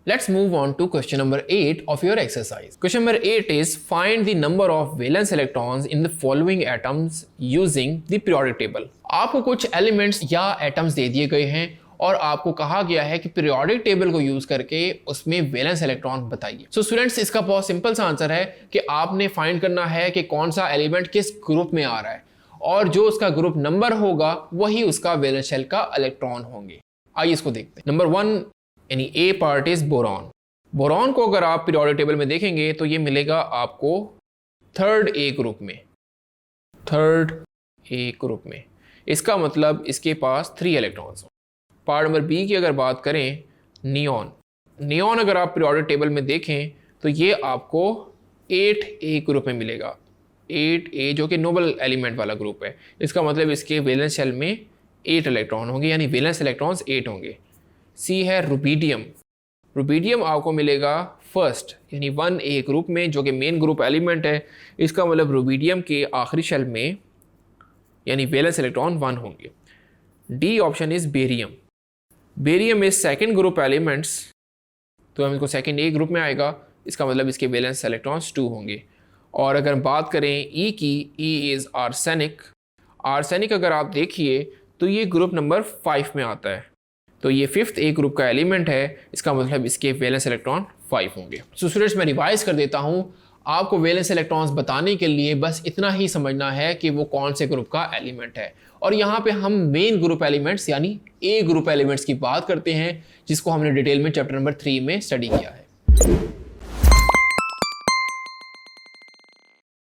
Let's move on to question number 8 of your exercise. Question number 8 is find the number of valence electrons in the following atoms using the periodic table. आपको कुछ elements या atoms they दिए गए हैं और आपको कहा गया है कि पीरियोडिक टेबल को यूज करके उसमें वैलेंस इलेक्ट्रॉन बताइए। सो स्टूडेंट्स, इसका बहुत सिंपल सा आंसर है कि आपने फाइंड करना है कि कौन सा एलिमेंट किस ग्रुप में आ रहा है और जो उसका ग्रुप नंबर होगा वही उसका वैलेंस शेल का इलेक्ट्रॉन होंगे। आइए इसको देखते हैं। नंबर 1 यानी ए पार्ट इज बोरॉन। बोरॉन को अगर आप पीरियोडिक टेबल में देखेंगे तो ये मिलेगा आपको थर्ड ए ग्रुप में, थर्ड ए ग्रुप में। इसका मतलब इसके पास 3 इलेक्ट्रॉन्स। पार्ट नंबर बी की अगर बात करें, नियॉन, नियॉन अगर आप पीरियोडिक टेबल में देखें तो ये आपको 8A ग्रुप में मिलेगा, 8A जो कि नोबल एलिमेंट वाला ग्रुप है। इसका मतलब इसके वैलेंस शेल में 8 इलेक्ट्रॉन होंगे, यानी वैलेंस इलेक्ट्रॉन्स 8 होंगे। सी है रुबीडियम। रुबीडियम आपको मिलेगा फर्स्ट यानी 1A ग्रुप में, जो कि मेन ग्रुप एलिमेंट है। इसका मतलब रुबीडियम के आखिरी शेल में यानी वैलेंस इलेक्ट्रॉन 1 होंगे। D option is barium. Barium is second group elements, तो हम इसको सेकेंड ए ग्रुप में आएगा। इसका मतलब इसके वैलेंस इलेक्ट्रॉन्स 2 होंगे। और अगर बात करें ई की, ई इज़ आर्सेनिक। आर्सेनिक अगर आप देखिए तो ये ग्रुप नंबर 5 में आता है, तो ये 5th ए ग्रुप का एलिमेंट है। इसका मतलब इसके वैलेंस इलेक्ट्रॉन 5 होंगे। सो स्टूडेंट्स, मैं रिवाइज कर देता हूँ। आपको वैलेंस इलेक्ट्रॉन्स बताने के लिए बस इतना ही समझना है कि वो कौन से ग्रुप का एलिमेंट है। और यहाँ पे हम मेन ग्रुप एलिमेंट्स यानी ए ग्रुप एलिमेंट्स की बात करते हैं, जिसको हमने डिटेल में चैप्टर नंबर 3 में स्टडी किया है।